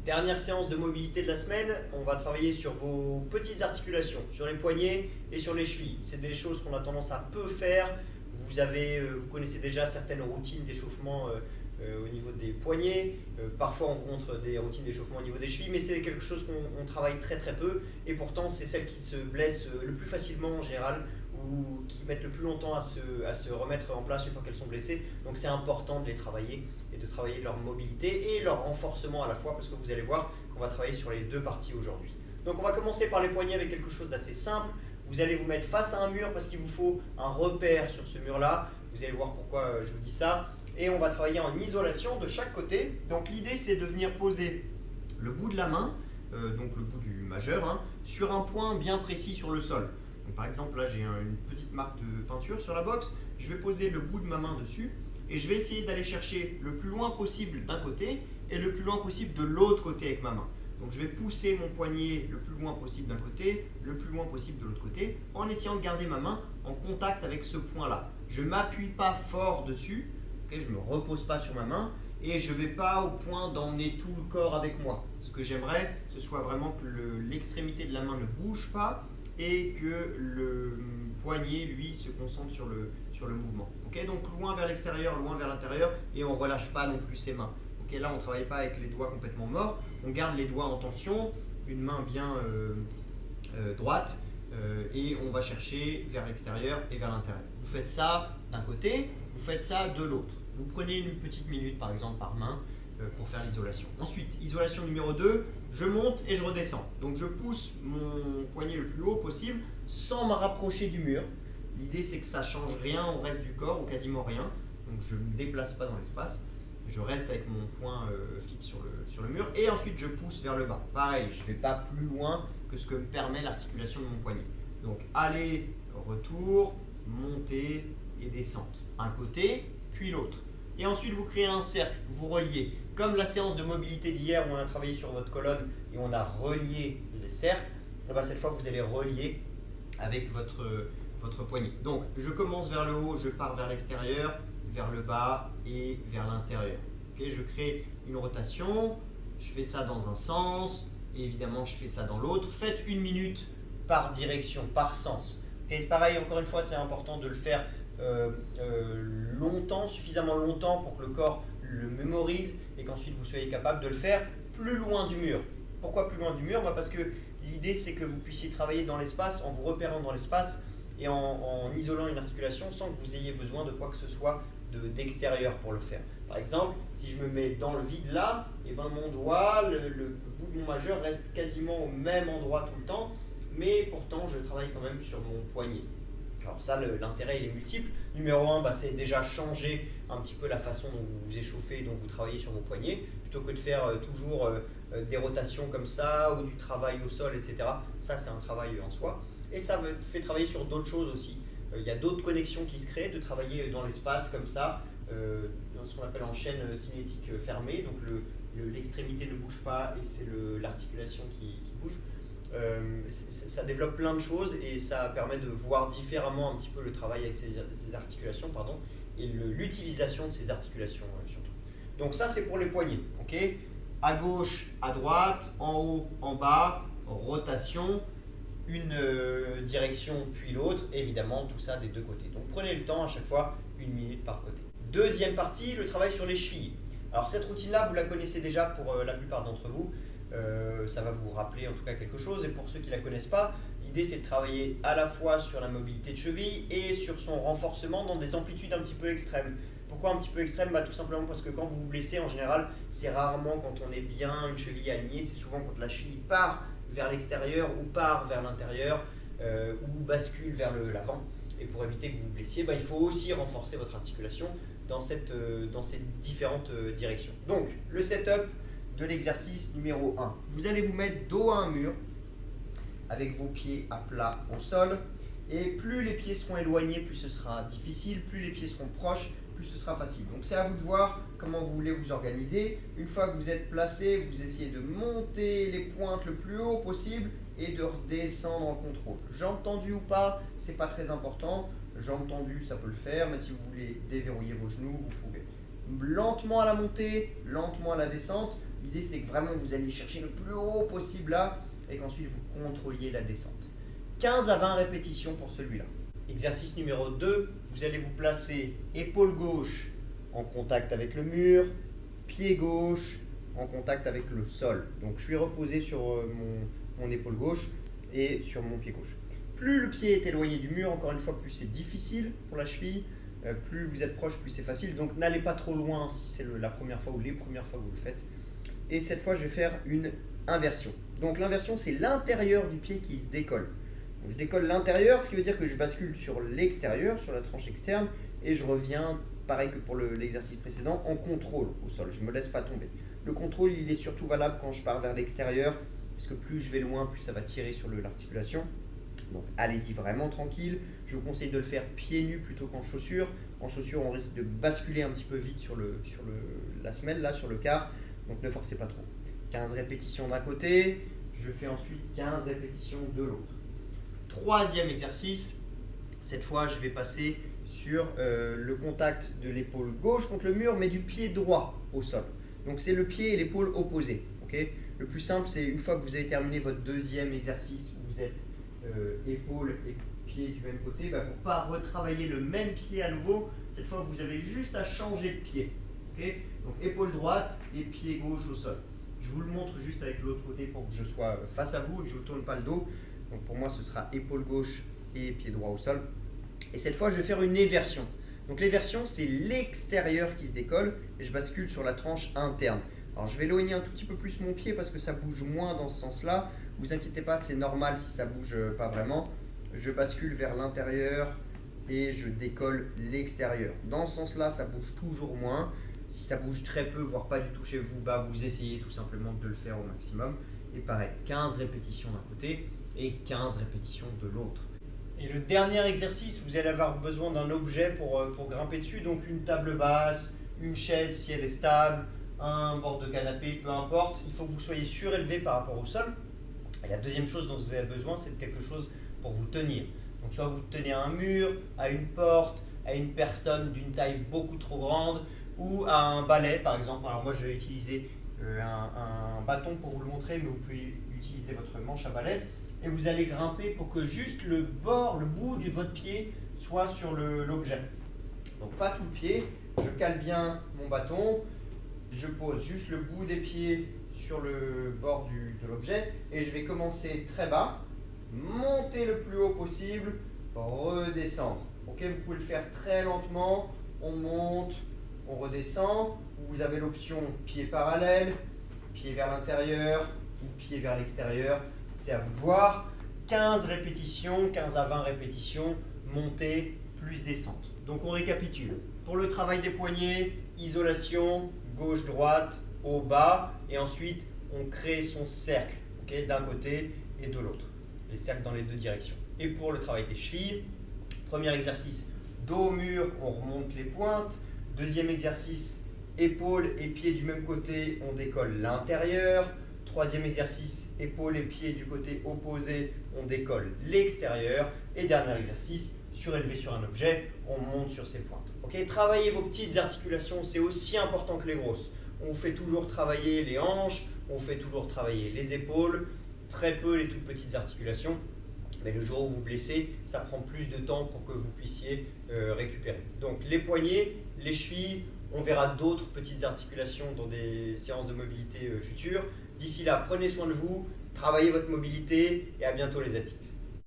Dernière séance de mobilité de la semaine, on va travailler sur vos petites articulations, sur les poignets et sur les chevilles. C'est des choses qu'on a tendance à peu faire. Vous connaissez déjà certaines routines d'échauffement au niveau des poignets. Parfois on vous montre des routines d'échauffement au niveau des chevilles, mais c'est quelque chose qu'on travaille très très peu. Et pourtant c'est celles qui se blessent le plus facilement en général ou qui mettent le plus longtemps à se remettre en place une fois qu'elles sont blessées. Donc c'est important de les travailler et de travailler leur mobilité et leur renforcement à la fois parce que vous allez voir qu'on va travailler sur les deux parties aujourd'hui. Donc on va commencer par les poignets avec quelque chose d'assez simple. Vous allez vous mettre face à un mur parce qu'il vous faut un repère sur ce mur-là. Vous allez voir pourquoi je vous dis ça. Et on va travailler en isolation de chaque côté. Donc l'idée c'est de venir poser le bout de la main, donc le bout du majeur, sur un point bien précis sur le sol. Donc, par exemple là j'ai une petite marque de peinture sur la boxe. Je vais poser le bout de ma main dessus et je vais essayer d'aller chercher le plus loin possible d'un côté et le plus loin possible de l'autre côté avec ma main. Donc je vais pousser mon poignet le plus loin possible d'un côté, le plus loin possible de l'autre côté, en essayant de garder ma main en contact avec ce point-là. Je ne m'appuie pas fort dessus, okay, je ne me repose pas sur ma main et je ne vais pas au point d'emmener tout le corps avec moi. Ce que j'aimerais, ce soit vraiment que l'extrémité de la main ne bouge pas et que le poignet, lui, se concentre sur le mouvement. Okay, donc loin vers l'extérieur, loin vers l'intérieur et on ne relâche pas non plus ses mains. Okay, là, on ne travaille pas avec les doigts complètement morts, on garde les doigts en tension, une main bien droite et on va chercher vers l'extérieur et vers l'intérieur. Vous faites ça d'un côté, vous faites ça de l'autre. Vous prenez une petite minute par exemple par main pour faire l'isolation. Ensuite, isolation numéro 2, je monte et je redescends. Donc je pousse mon poignet le plus haut possible sans me rapprocher du mur. L'idée c'est que ça ne change rien au reste du corps ou quasiment rien. Donc je ne me déplace pas dans l'espace. Je reste avec mon point fixe sur le mur et ensuite je pousse vers le bas. Pareil, je ne vais pas plus loin que ce que me permet l'articulation de mon poignet. Donc aller, retour, montée et descente. Un côté, puis l'autre. Et ensuite vous créez un cercle, vous reliez. Comme la séance de mobilité d'hier où on a travaillé sur votre colonne et on a relié les cercles, et bien cette fois vous allez relier avec votre poignet. Donc je commence vers le haut, je pars vers l'extérieur, vers le bas et vers l'intérieur. Okay, je crée une rotation, je fais ça dans un sens et évidemment je fais ça dans l'autre. Faites une minute par direction, par sens. Okay, pareil, encore une fois, c'est important de le faire longtemps, suffisamment longtemps pour que le corps le mémorise et qu'ensuite vous soyez capable de le faire plus loin du mur. Pourquoi plus loin du mur? Parce que l'idée c'est que vous puissiez travailler dans l'espace en vous repérant dans l'espace et en isolant une articulation sans que vous ayez besoin de quoi que ce soit d'extérieur pour le faire. Par exemple, si je me mets dans le vide là, et ben mon doigt, le bout de mon majeur reste quasiment au même endroit tout le temps, mais pourtant je travaille quand même sur mon poignet. Alors ça, l'intérêt il est multiple. Numéro 1, c'est déjà changer un petit peu la façon dont vous vous échauffez, dont vous travaillez sur vos poignets, plutôt que de faire toujours des rotations comme ça ou du travail au sol, etc. Ça, c'est un travail en soi. Et ça fait travailler sur d'autres choses aussi. Il y a d'autres connexions qui se créent, de travailler dans l'espace comme ça, dans ce qu'on appelle en chaîne cinétique fermée. Donc l'extrémité ne bouge pas et c'est l'articulation qui bouge. Ça développe plein de choses et ça permet de voir différemment un petit peu le travail avec ces articulations et l'utilisation de ces articulations surtout. Donc ça c'est pour les poignets. Okay, à gauche, à droite, en haut, en bas, rotation, une direction puis l'autre, évidemment tout ça des deux côtés. Donc prenez le temps à chaque fois, une minute par côté. Deuxième partie, le travail sur les chevilles. Alors cette routine-là, vous la connaissez déjà pour la plupart d'entre vous. Ça va vous rappeler en tout cas quelque chose et pour ceux qui ne la connaissent pas, l'idée c'est de travailler à la fois sur la mobilité de cheville et sur son renforcement dans des amplitudes un petit peu extrêmes. Pourquoi un petit peu extrême? Tout simplement parce que quand vous vous blessez en général, c'est rarement quand on est bien une cheville alignée, c'est souvent quand la cheville part vers l'extérieur ou part vers l'intérieur ou bascule vers l'avant. Et pour éviter que vous vous blessiez, il faut aussi renforcer votre articulation dans ces différentes directions. Donc le setup de l'exercice numéro 1. Vous allez vous mettre dos à un mur avec vos pieds à plat au sol et plus les pieds seront éloignés, plus ce sera difficile, plus les pieds seront proches, plus ce sera facile. Donc c'est à vous de voir comment vous voulez vous organiser. Une fois que vous êtes placé, vous essayez de monter les pointes le plus haut possible et de redescendre en contrôle. Jambes tendues ou pas, c'est pas très important. Jambes tendues, ça peut le faire, mais si vous voulez déverrouiller vos genoux, vous pouvez. Lentement à la montée, lentement à la descente. L'idée, c'est que vraiment vous alliez chercher le plus haut possible là et qu'ensuite vous contrôliez la descente. 15 à 20 répétitions pour celui-là. Exercice numéro 2, vous allez vous placer épaule gauche en contact avec le mur, pied gauche en contact avec le sol. Donc je suis reposé sur mon épaule gauche et sur mon pied gauche. Plus le pied est éloigné du mur, encore une fois, plus c'est difficile pour la cheville. Plus vous êtes proche, plus c'est facile. Donc n'allez pas trop loin si c'est la première fois ou les premières fois que vous le faites. Et cette fois, je vais faire une inversion. Donc l'inversion, c'est l'intérieur du pied qui se décolle. Donc, je décolle l'intérieur, ce qui veut dire que je bascule sur l'extérieur, sur la tranche externe, et je reviens, pareil que pour l'exercice précédent, en contrôle au sol. Je ne me laisse pas tomber. Le contrôle, il est surtout valable quand je pars vers l'extérieur, parce que plus je vais loin, plus ça va tirer sur l'articulation. Donc allez-y vraiment tranquille. Je vous conseille de le faire pieds nus plutôt qu'en chaussures. En chaussures, on risque de basculer un petit peu vite sur la semelle, là, sur le quart. Donc ne forcez pas trop. 15 répétitions d'un côté. Je fais ensuite 15 répétitions de l'autre. Troisième exercice. Cette fois, je vais passer sur le contact de l'épaule gauche contre le mur, mais du pied droit au sol. Donc c'est le pied et l'épaule opposés. Okay, le plus simple, c'est une fois que vous avez terminé votre deuxième exercice où vous êtes épaule et pied du même côté, pour ne pas retravailler le même pied à nouveau, cette fois vous avez juste à changer de pied. Okay, donc épaule droite et pied gauche au sol. Je vous le montre juste avec l'autre côté pour que je sois face à vous et que je ne vous tourne pas le dos. Donc pour moi, ce sera épaule gauche et pied droit au sol. Et cette fois, je vais faire une éversion. Donc l'éversion, c'est l'extérieur qui se décolle et je bascule sur la tranche interne. Alors je vais éloigner un tout petit peu plus mon pied parce que ça bouge moins dans ce sens-là. Vous inquiétez pas, c'est normal si ça bouge pas vraiment. Je bascule vers l'intérieur et je décolle l'extérieur. Dans ce sens-là, ça bouge toujours moins. Si ça bouge très peu, voire pas du tout chez vous, vous essayez tout simplement de le faire au maximum. Et pareil, 15 répétitions d'un côté et 15 répétitions de l'autre. Et le dernier exercice, vous allez avoir besoin d'un objet pour grimper dessus. Donc une table basse, une chaise si elle est stable, un bord de canapé, peu importe. Il faut que vous soyez surélevé par rapport au sol. Et la deuxième chose dont vous avez besoin, c'est de quelque chose pour vous tenir. Donc soit vous tenez à un mur, à une porte, à une personne d'une taille beaucoup trop grande ou à un balai par exemple. Alors moi je vais utiliser un bâton pour vous le montrer, mais vous pouvez utiliser votre manche à balai. Et vous allez grimper pour que juste le bout de votre pied soit sur l'objet. Donc pas tout le pied, je cale bien mon bâton, je pose juste le bout des pieds sur le bord de l'objet et je vais commencer très bas, monter le plus haut possible, redescendre. Okay, vous pouvez le faire très lentement, on monte, on redescend. Vous avez l'option pied parallèle, pied vers l'intérieur ou pied vers l'extérieur. C'est à vous de voir. 15 répétitions, 15 à 20 répétitions, montée plus descente. Donc on récapitule. Pour le travail des poignets, isolation, gauche-droite, haut-bas, et ensuite on crée son cercle, okay, d'un côté et de l'autre. Les cercles dans les deux directions. Et pour le travail des chevilles, premier exercice, dos au mur, on remonte les pointes. Deuxième exercice, épaules et pieds du même côté, on décolle l'intérieur. Troisième exercice, épaules et pieds du côté opposé, on décolle l'extérieur. Et dernier exercice, surélevé sur un objet, on monte sur ses pointes. Okay, travaillez vos petites articulations, c'est aussi important que les grosses. On fait toujours travailler les hanches, on fait toujours travailler les épaules, très peu les toutes petites articulations. Mais le jour où vous blessez, ça prend plus de temps pour que vous puissiez récupérer. Donc les poignets, les chevilles, on verra d'autres petites articulations dans des séances de mobilité futures. D'ici là, prenez soin de vous, travaillez votre mobilité et à bientôt les addicts.